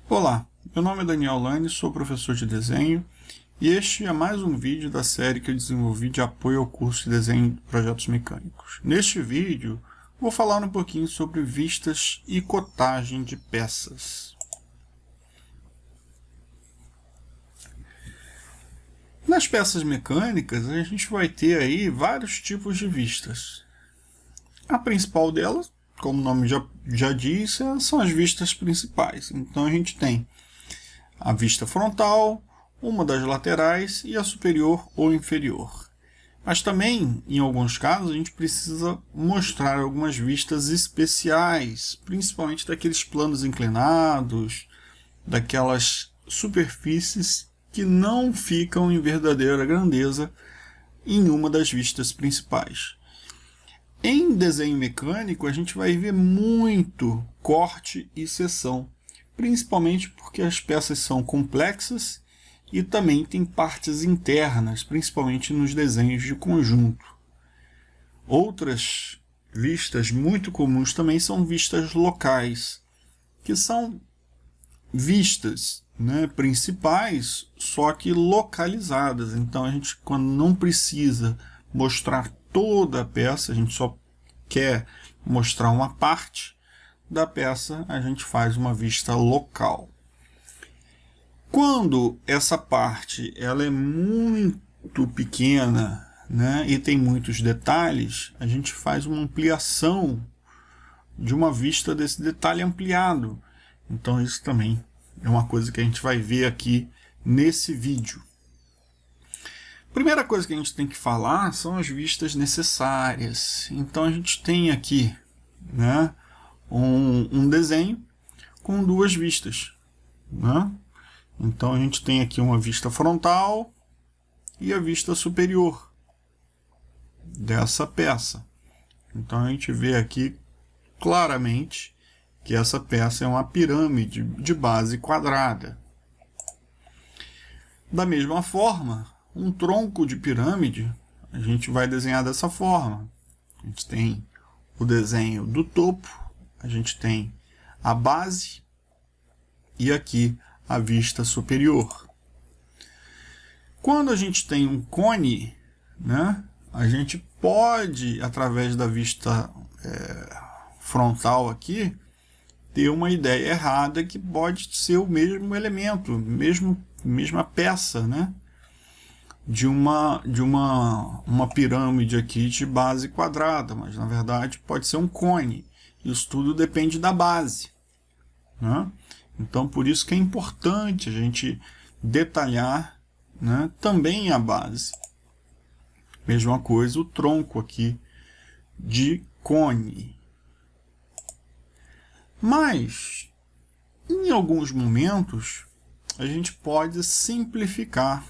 Olá, meu nome é Daniel Lane, sou professor de desenho e este é mais um vídeo da série que eu desenvolvi de apoio ao curso de desenho de projetos mecânicos. Neste vídeo, vou falar um pouquinho sobre vistas e cotagem de peças. Nas peças mecânicas, a gente vai ter aí vários tipos de vistas. A principal delas, como o nome já diz, são as vistas principais. Então a gente tem a vista frontal, uma das laterais e a superior ou inferior. Mas também, em alguns casos, a gente precisa mostrar algumas vistas especiais, principalmente daqueles planos inclinados, daquelas superfícies que não ficam em verdadeira grandeza em uma das vistas principais. Em desenho mecânico, a gente vai ver muito corte e seção, principalmente porque as peças são complexas e também tem partes internas, principalmente nos desenhos de conjunto. Outras vistas muito comuns também são vistas locais, que são vistas principais, só que localizadas. Então a gente, quando não precisa mostrar toda a peça, a gente só quer mostrar uma parte da peça, a gente faz uma vista local. Quando essa parte ela é muito pequena, e tem muitos detalhes, a gente faz uma ampliação de uma vista desse detalhe ampliado. Então isso também é uma coisa que a gente vai ver aqui nesse vídeo. Primeira coisa que a gente tem que falar são as vistas necessárias. Então a gente tem aqui um desenho com duas vistas. Então a gente tem aqui uma vista frontal e a vista superior dessa peça. Então a gente vê aqui claramente que essa peça é uma pirâmide de base quadrada. Da mesma forma, um tronco de pirâmide a gente vai desenhar dessa forma. A gente tem o desenho do topo, a gente tem a base e aqui a vista superior. Quando a gente tem um cone, a gente pode, através da vista frontal aqui, ter uma ideia errada que pode ser o mesmo elemento, mesma peça, de uma pirâmide aqui de base quadrada, mas na verdade pode ser um cone. Isso tudo depende da base. Então por isso que é importante a gente detalhar também a base. Mesma coisa o tronco aqui de cone. Mas, em alguns momentos, a gente pode simplificar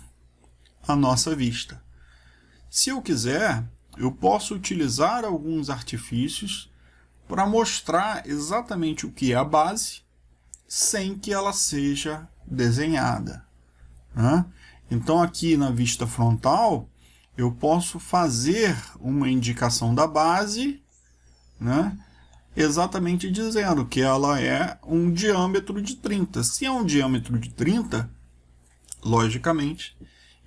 a nossa vista. Se eu quiser, eu posso utilizar alguns artifícios para mostrar exatamente o que é a base, sem que ela seja desenhada. Então, aqui na vista frontal, eu posso fazer uma indicação da base, exatamente dizendo que ela é um diâmetro de 30. Se é um diâmetro de 30, logicamente,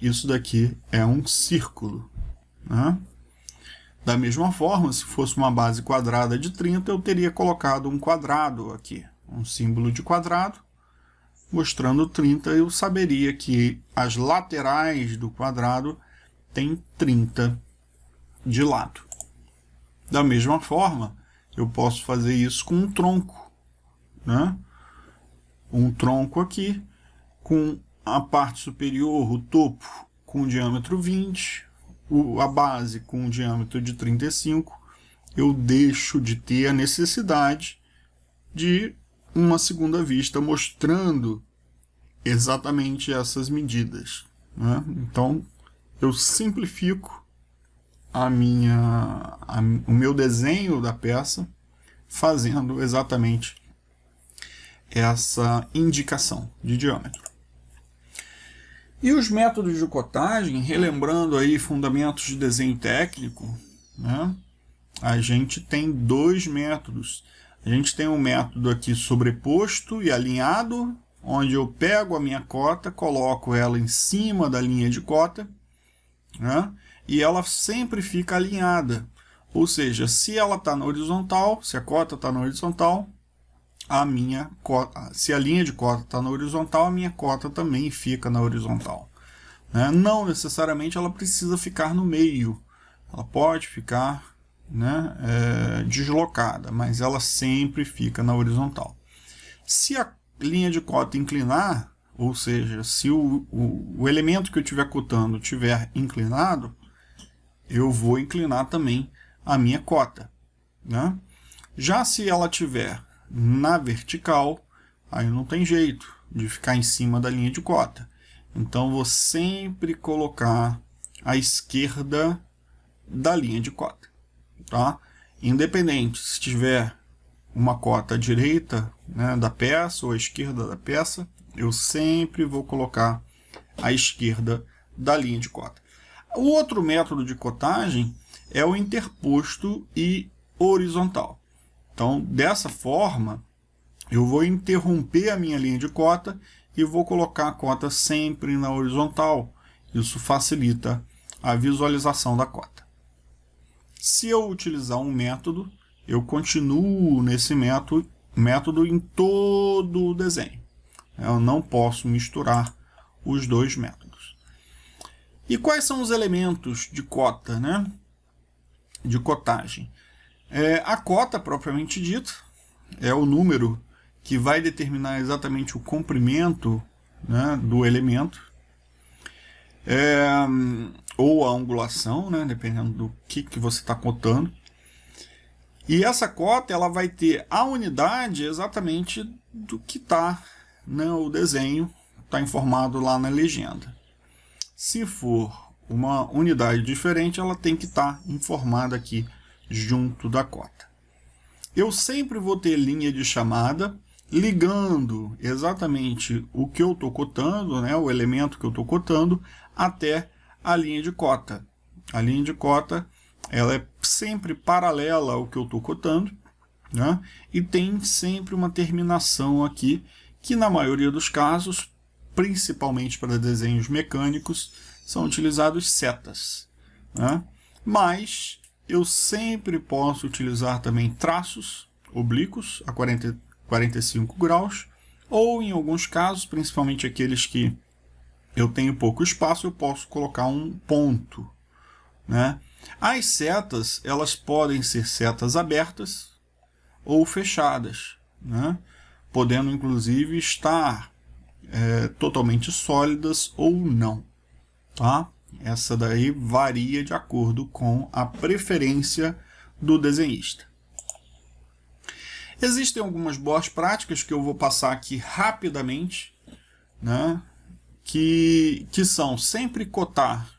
isso daqui é um círculo. Da mesma forma, se fosse uma base quadrada de 30, eu teria colocado um quadrado aqui, um símbolo de quadrado, mostrando 30, eu saberia que as laterais do quadrado têm 30 de lado. Da mesma forma, eu posso fazer isso com um tronco. Um tronco aqui, com a parte superior, o topo, com diâmetro 20, a base com um diâmetro de 35, eu deixo de ter a necessidade de uma segunda vista mostrando exatamente essas medidas. Então, eu simplifico o meu desenho da peça fazendo exatamente essa indicação de diâmetro. E os métodos de cotagem, relembrando aí fundamentos de desenho técnico, a gente tem dois métodos. A gente tem um método aqui sobreposto e alinhado, onde eu pego a minha cota, coloco ela em cima da linha de cota, né? E ela sempre fica alinhada. Ou seja, se ela está na horizontal, se a cota está na horizontal, se a linha de cota está na horizontal, a minha cota também fica na horizontal. Né? Não necessariamente ela precisa ficar no meio. Ela pode ficar, né, deslocada, mas ela sempre fica na horizontal. Se a linha de cota inclinar, ou seja, se o elemento que eu estiver cotando estiver inclinado, eu vou inclinar também a minha cota. Né? Já se ela estiver na vertical, aí não tem jeito de ficar em cima da linha de cota. Então, vou sempre colocar à esquerda da linha de cota. Tá? Independente se tiver uma cota à direita, né, da peça ou à esquerda da peça, eu sempre vou colocar à esquerda da linha de cota. O outro método de cotagem é o interposto e horizontal. Então, dessa forma, eu vou interromper a minha linha de cota e vou colocar a cota sempre na horizontal. Isso facilita a visualização da cota. Se eu utilizar um método, eu continuo nesse método em todo o desenho. Eu não posso misturar os dois métodos. E quais são os elementos de cota, né? De cotagem? A cota, propriamente dita, é o número que vai determinar exatamente o comprimento, né, do elemento, ou a angulação, né, dependendo do que você está cotando. E essa cota ela vai ter a unidade exatamente do que está, né, o desenho, está informado lá na legenda. Se for uma unidade diferente, ela tem que estar informada aqui junto da cota. Eu sempre vou ter linha de chamada ligando exatamente o que eu estou cotando, né, o elemento que eu estou cotando, até a linha de cota. A linha de cota ela é sempre paralela ao que eu estou cotando, né, e tem sempre uma terminação aqui, que na maioria dos casos, principalmente para desenhos mecânicos, são utilizados setas. Né, mas eu sempre posso utilizar também traços oblíquos a 45 graus, ou em alguns casos, principalmente aqueles que eu tenho pouco espaço, eu posso colocar um ponto. Né? As setas, elas podem ser setas abertas ou fechadas, né? Podendo inclusive estar totalmente sólidas ou não. Tá? Essa daí varia de acordo com a preferência do desenhista. Existem algumas boas práticas que eu vou passar aqui rapidamente, né, que são sempre cotar,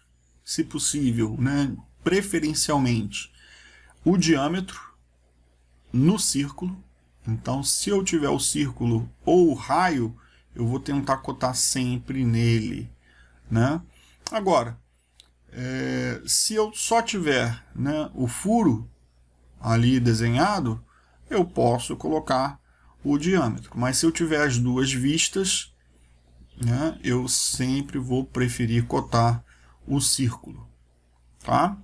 se possível, né, preferencialmente, o diâmetro no círculo. Então, se eu tiver o círculo ou o raio, eu vou tentar cotar sempre nele. Né? Agora, se eu só tiver, né, o furo ali desenhado, eu posso colocar o diâmetro. Mas se eu tiver as duas vistas, né, eu sempre vou preferir cotar o círculo. Tá?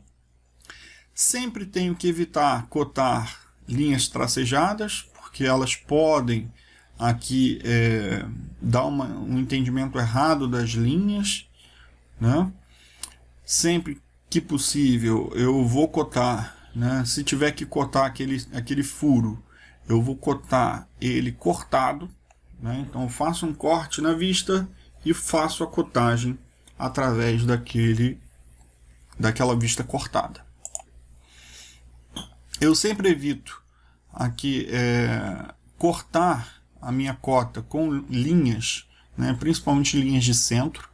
Sempre tenho que evitar cotar linhas tracejadas, porque elas podem aqui dar um entendimento errado das linhas. Né? Sempre que possível eu vou cotar, né? Se tiver que cotar aquele furo, eu vou cotar ele cortado. Né? Então eu faço um corte na vista e faço a cotagem através daquela vista cortada. Eu sempre evito aqui cortar a minha cota com linhas, né? Principalmente linhas de centro,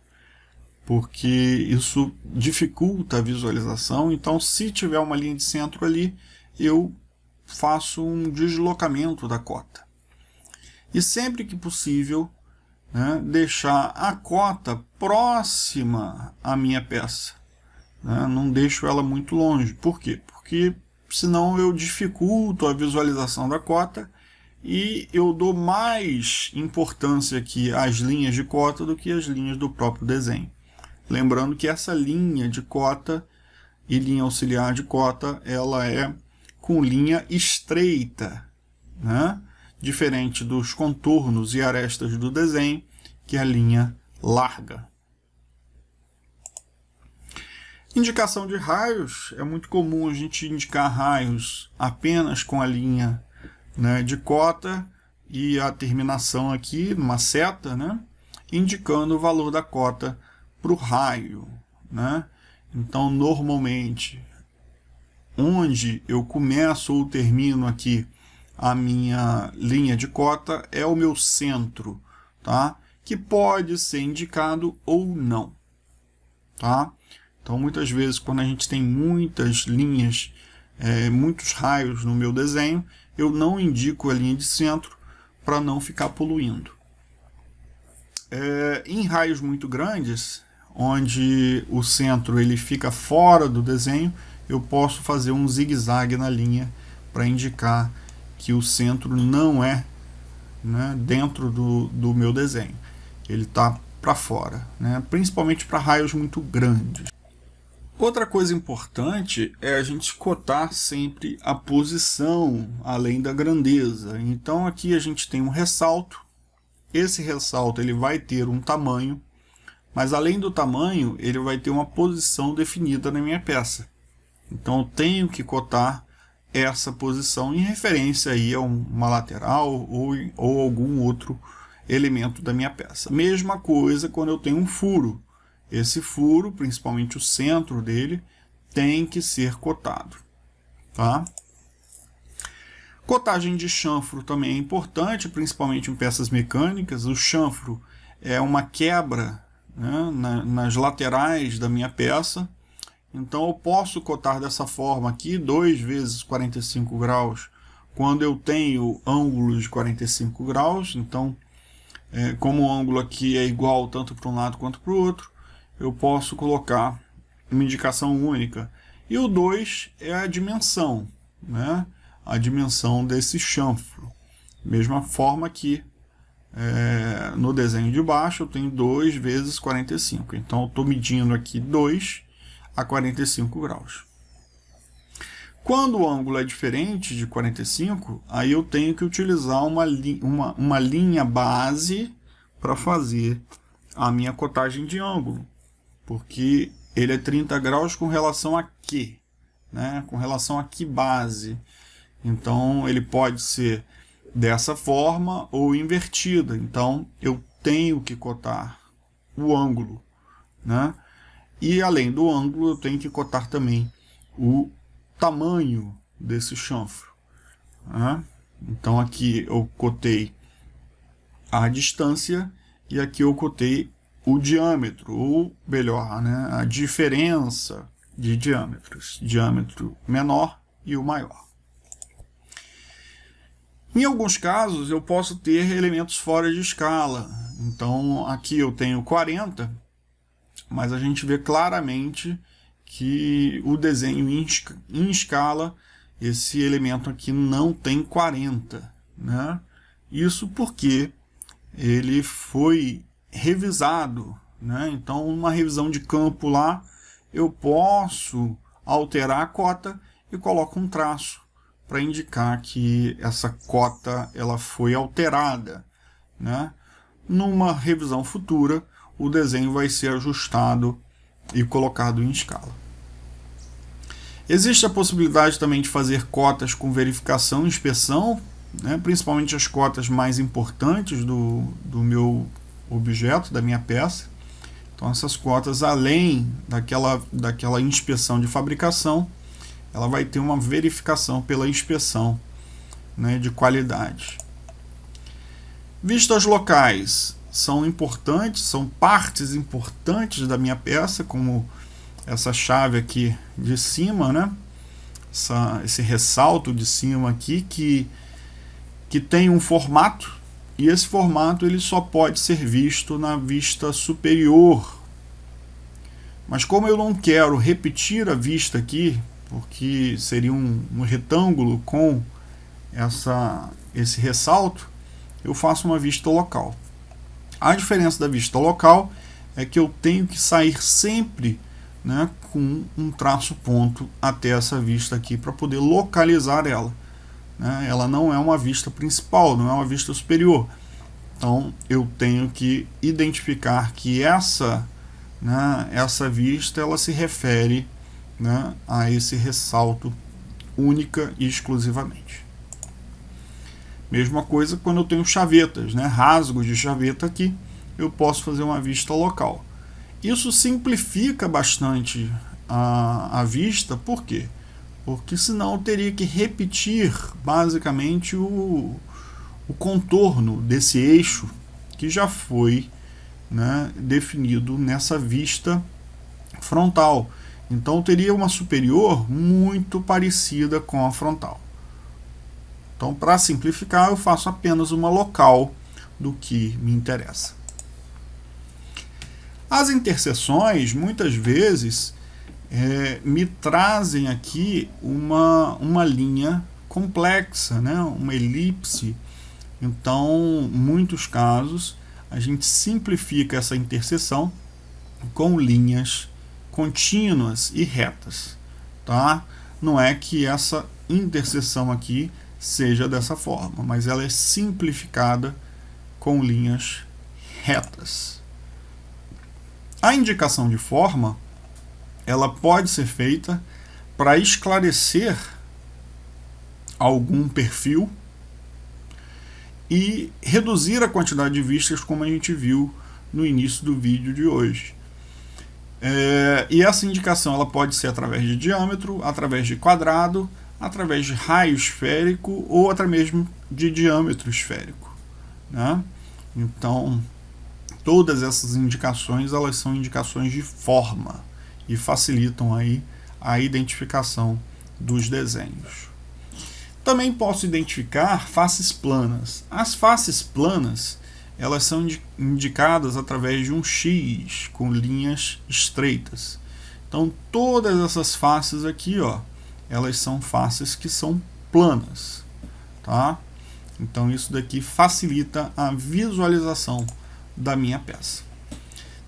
porque isso dificulta a visualização. Então, se tiver uma linha de centro ali, eu faço um deslocamento da cota. E sempre que possível, né, deixar a cota próxima à minha peça. Né? Não deixo ela muito longe. Por quê? Porque senão eu dificulto a visualização da cota e eu dou mais importância aqui às linhas de cota do que às linhas do próprio desenho. Lembrando que essa linha de cota e linha auxiliar de cota, ela é com linha estreita, né? Diferente dos contornos e arestas do desenho, que é a linha larga. Indicação de raios, é muito comum a gente indicar raios apenas com a linha, né, de cota e a terminação aqui, numa seta, né, indicando o valor da cota para o raio, né? Então, normalmente, onde eu começo ou termino aqui a minha linha de cota é o meu centro, tá? Que pode ser indicado ou não, tá? Então, muitas vezes, quando a gente tem muitas linhas, muitos raios no meu desenho, eu não indico a linha de centro para não ficar poluindo. Em raios muito grandes, onde o centro ele fica fora do desenho, eu posso fazer um zigue-zague na linha para indicar que o centro não é, né, dentro do meu desenho. Ele está para fora, né, principalmente para raios muito grandes. Outra coisa importante é a gente cotar sempre a posição além da grandeza. Então aqui a gente tem um ressalto. Esse ressalto ele vai ter um tamanho, mas além do tamanho ele vai ter uma posição definida na minha peça. Então eu tenho que cotar essa posição em referência aí a uma lateral ou algum outro elemento da minha peça. Mesma coisa quando eu tenho um furo. Esse furo, principalmente o centro dele, tem que ser cotado, tá? Cotagem de chanfro também é importante, principalmente em peças mecânicas. O chanfro é uma quebra, né, nas laterais da minha peça. Então eu posso cotar dessa forma aqui, 2 vezes 45 graus, quando eu tenho ângulos de 45 graus. Então, como o ângulo aqui é igual tanto para um lado quanto para o outro, eu posso colocar uma indicação única. E o 2 é a dimensão, né? A dimensão desse chanfro. Mesma forma que no desenho de baixo eu tenho 2 vezes 45. Então eu estou medindo aqui 2 a 45 graus. Quando o ângulo é diferente de 45, aí eu tenho que utilizar uma linha base para fazer a minha cotagem de ângulo. Porque ele é 30 graus com relação a quê? Né? Com relação a que base? Então, ele pode ser dessa forma ou invertida. Então, eu tenho que cotar o ângulo, né? E, além do ângulo, eu tenho que cotar também o tamanho desse chanfro, né? Então, aqui eu cotei a distância e aqui eu cotei o diâmetro, ou melhor, né, a diferença de diâmetros, diâmetro menor e o maior. Em alguns casos eu posso ter elementos fora de escala. Então aqui eu tenho 40, mas a gente vê claramente que o desenho em escala, esse elemento aqui não tem 40, né? Isso porque ele foi revisado, né? Então, uma revisão de campo lá, eu posso alterar a cota e coloco um traço para indicar que essa cota ela foi alterada, né? Numa revisão futura, o desenho vai ser ajustado e colocado em escala. Existe a possibilidade também de fazer cotas com verificação e inspeção, né? Principalmente as cotas mais importantes do meu objeto, da minha peça. Então essas cotas, além daquela inspeção de fabricação, ela vai ter uma verificação pela inspeção, né, de qualidade. Vistas locais são importantes, são partes importantes da minha peça, como essa chave aqui de cima, né? Esse ressalto de cima aqui que tem um formato, e esse formato ele só pode ser visto na vista superior. Mas como eu não quero repetir a vista aqui, porque seria um retângulo com esse ressalto, eu faço uma vista local. A diferença da vista local é que eu tenho que sair sempre, né, com um traço ponto até essa vista aqui para poder localizar ela, né? Ela não é uma vista principal, não é uma vista superior. Então eu tenho que identificar que essa vista ela se refere, né, a esse ressalto única e exclusivamente. Mesma coisa quando eu tenho chavetas, né, rasgos de chaveta aqui, eu posso fazer uma vista local. Isso simplifica bastante a vista, por quê? Porque senão eu teria que repetir basicamente o contorno desse eixo que já foi, né, definido nessa vista frontal. Então eu teria uma superior muito parecida com a frontal. Então, para simplificar, eu faço apenas uma local do que me interessa. As interseções, muitas vezes, me trazem aqui uma linha complexa, né? Uma elipse. Então, em muitos casos, a gente simplifica essa interseção com linhas contínuas e retas, tá? Não é que essa interseção aqui seja dessa forma, mas ela é simplificada com linhas retas. A indicação de forma, ela pode ser feita para esclarecer algum perfil e reduzir a quantidade de vistas, como a gente viu no início do vídeo de hoje. E essa indicação ela pode ser através de diâmetro, através de quadrado, através de raio esférico ou até mesmo de diâmetro esférico, né? Então, todas essas indicações elas são indicações de forma e facilitam aí a identificação dos desenhos. Também posso identificar faces planas. As faces planas elas são indicadas através de um X com linhas estreitas. Então todas essas faces aqui, ó, elas são faces que são planas, tá? Então isso daqui facilita a visualização da minha peça.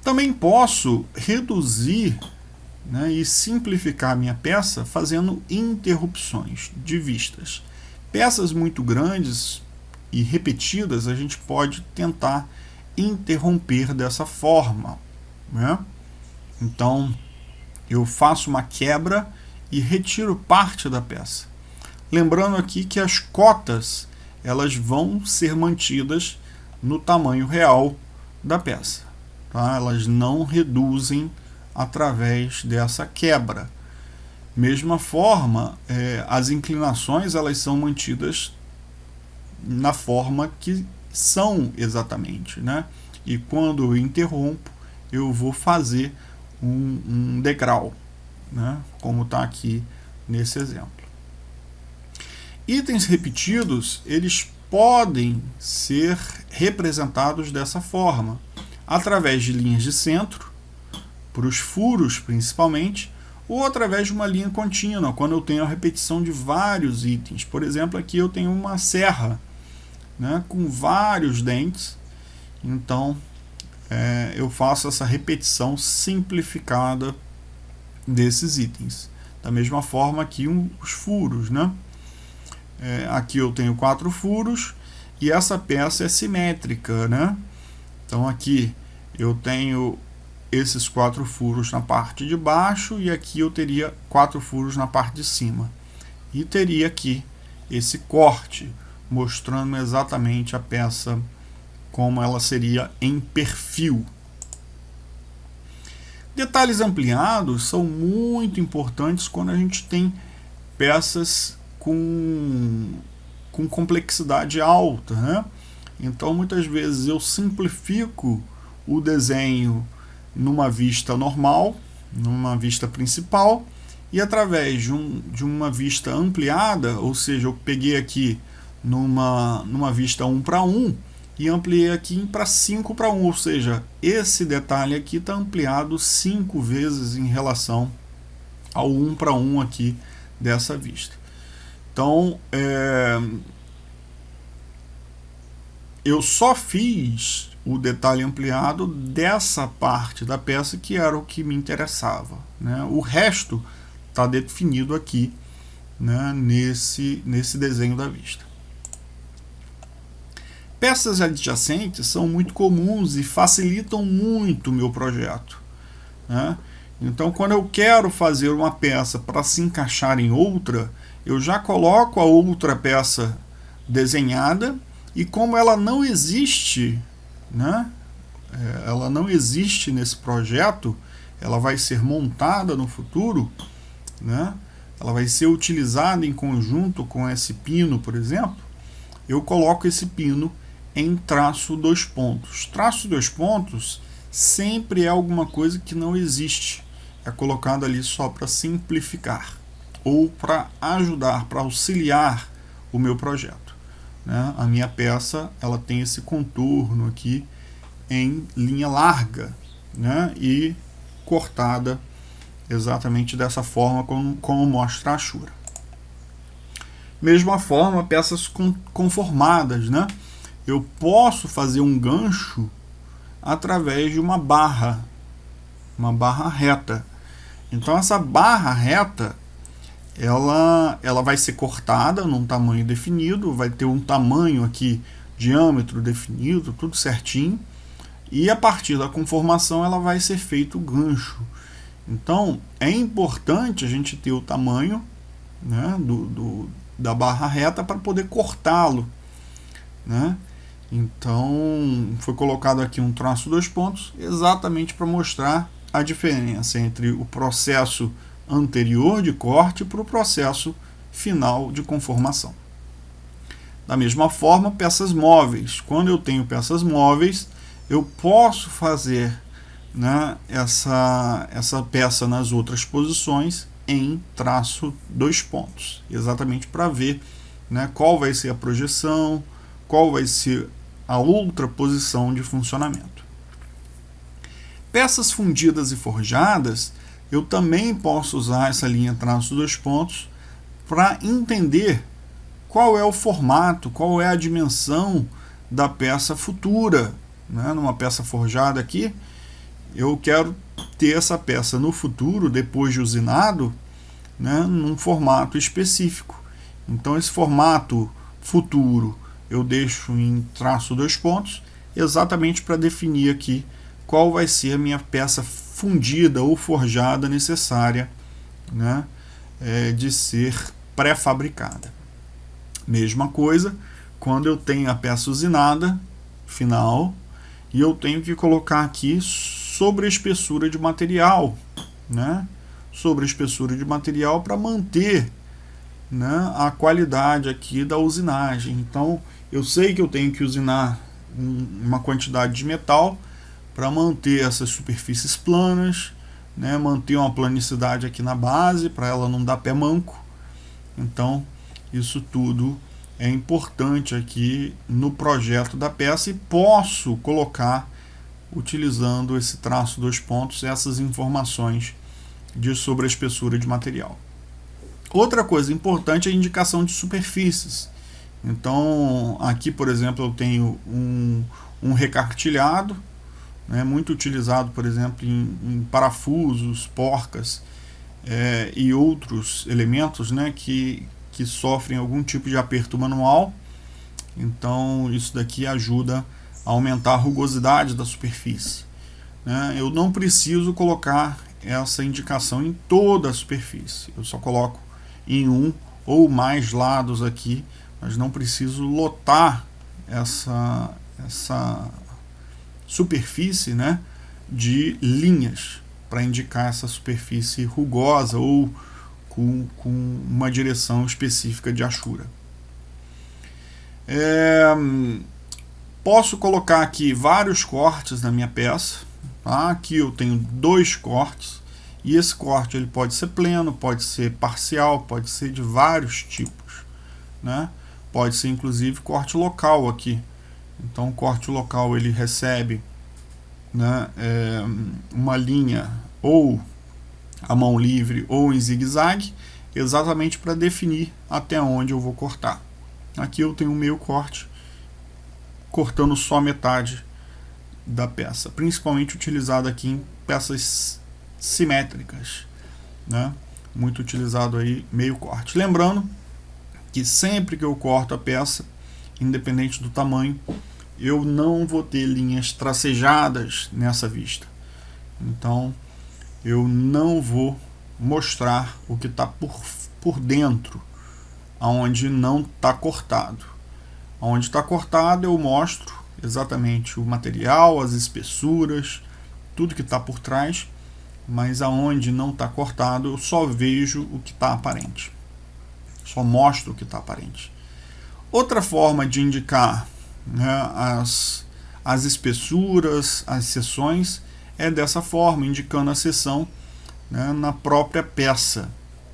Também posso reduzir, né, e simplificar a minha peça fazendo interrupções de vistas. Peças muito grandes e repetidas a gente pode tentar interromper dessa forma, né? Então eu faço uma quebra e retiro parte da peça. Lembrando aqui que as cotas elas vão ser mantidas no tamanho real da peça, tá? Elas não reduzem através dessa quebra. Mesma forma, as inclinações elas são mantidas na forma que são exatamente, né? E quando eu interrompo, eu vou fazer um degrau, né? Como está aqui nesse exemplo. Itens repetidos, eles podem ser representados dessa forma, através de linhas de centro, para os furos principalmente, ou através de uma linha contínua, quando eu tenho a repetição de vários itens. Por exemplo, aqui eu tenho uma serra, né, com vários dentes, então eu faço essa repetição simplificada desses itens. Da mesma forma aqui os furos, né? Aqui eu tenho 4 furos e essa peça é simétrica, né? Então aqui eu tenho esses 4 furos na parte de baixo e aqui eu teria 4 furos na parte de cima. E teria aqui esse corte, mostrando exatamente a peça como ela seria em perfil. Detalhes ampliados são muito importantes quando a gente tem peças com complexidade alta, né? Então muitas vezes eu simplifico o desenho numa vista normal, numa vista principal, e através de uma vista ampliada, ou seja, eu peguei aqui numa vista 1:1 e ampliei aqui para 5:1, ou seja, esse detalhe aqui está ampliado 5 vezes em relação ao 1:1 aqui dessa vista. Então, eu só fiz o detalhe ampliado dessa parte da peça que era o que me interessava, né? O resto está definido aqui, né, nesse desenho da vista. Peças adjacentes são muito comuns e facilitam muito o meu projeto, né? Então, quando eu quero fazer uma peça para se encaixar em outra, eu já coloco a outra peça desenhada, e como ela não existe, né, ela não existe nesse projeto, ela vai ser montada no futuro, né, ela vai ser utilizada em conjunto com esse pino, por exemplo, eu coloco esse pino em traço 2 pontos. Traço 2 pontos sempre é alguma coisa que não existe. É colocado ali só para simplificar ou para ajudar, para auxiliar o meu projeto, né? A minha peça ela tem esse contorno aqui em linha larga, né? E cortada exatamente dessa forma como mostra a Ashura. Mesma forma, peças conformadas, né? Eu posso fazer um gancho através de uma barra reta. Então essa barra reta, ela vai ser cortada num tamanho definido, vai ter um tamanho aqui, diâmetro definido, tudo certinho, e a partir da conformação ela vai ser feito o gancho. Então é importante a gente ter o tamanho, né, da barra reta para poder cortá-lo, né? Então foi colocado aqui um traço 2 pontos exatamente para mostrar a diferença entre o processo anterior de corte para o processo final de conformação. Da mesma forma, peças móveis. Quando eu tenho peças móveis, eu posso fazer, né, essa peça nas outras posições em traço 2 pontos, exatamente para ver, né, qual vai ser a projeção, qual vai ser a outra posição de funcionamento. Peças fundidas e forjadas, eu também posso usar essa linha traço 2 pontos para entender qual é o formato, qual é a dimensão da peça futura, né? Numa peça forjada aqui, eu quero ter essa peça no futuro, depois de usinado, né, num formato específico. Então esse formato futuro eu deixo em traço 2 pontos, exatamente para definir aqui qual vai ser a minha peça fundida ou forjada necessária, né, de ser pré-fabricada. Mesma coisa quando eu tenho a peça usinada final e eu tenho que colocar aqui sobre a espessura de material, né, sobre a espessura de material para manter, né, a qualidade aqui da usinagem. Então eu sei que eu tenho que usinar uma quantidade de metal para manter essas superfícies planas, né, manter uma planicidade aqui na base para ela não dar pé manco. Então isso tudo é importante aqui no projeto da peça e posso colocar, utilizando esse traço 2 pontos, essas informações sobre a espessura de material. Outra coisa importante é a indicação de superfícies. Então aqui, por exemplo, eu tenho um recartilhado, né, muito utilizado, por exemplo, em parafusos, porcas e outros elementos, né, que sofrem algum tipo de aperto manual. Então isso daqui ajuda a aumentar a rugosidade da superfície, né? Eu não preciso colocar essa indicação em toda a superfície, eu só coloco em um ou mais lados aqui, mas não preciso lotar essa superfície, né, de linhas para indicar essa superfície rugosa ou com uma direção específica de Ashura. Posso colocar aqui vários cortes na minha peça, tá? Aqui eu tenho 2 cortes, e esse corte ele pode ser pleno, pode ser parcial, pode ser de vários tipos, né? Pode ser inclusive corte local aqui. Então o corte local ele recebe, né, uma linha ou a mão livre ou em zigue-zague, exatamente para definir até onde eu vou cortar. Aqui eu tenho um meio corte cortando só metade da peça, principalmente utilizado aqui em peças simétricas, né? Muito utilizado aí meio corte. Lembrando que sempre que eu corto a peça, independente do tamanho, eu não vou ter linhas tracejadas nessa vista. Então eu não vou mostrar o que está por dentro, aonde não está cortado. Onde está cortado eu mostro exatamente o material, as espessuras, tudo que está por trás, mas aonde não está cortado eu só vejo o que está aparente, só mostro o que está aparente. Outra forma de indicar, né, as espessuras, as seções, é dessa forma, indicando a seção, né, na própria peça,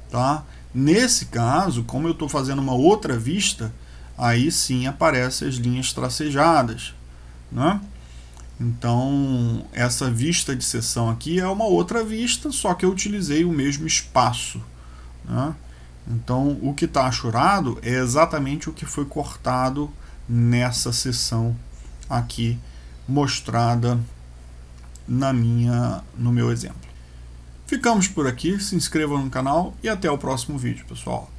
tá? Nesse caso, como eu estou fazendo uma outra vista, aí sim aparecem as linhas tracejadas, né? Então, essa vista de seção aqui é uma outra vista, só que eu utilizei o mesmo espaço, né? Então, o que está achurado é exatamente o que foi cortado nessa seção aqui, mostrada no meu exemplo. Ficamos por aqui, se inscrevam no canal e até o próximo vídeo, pessoal.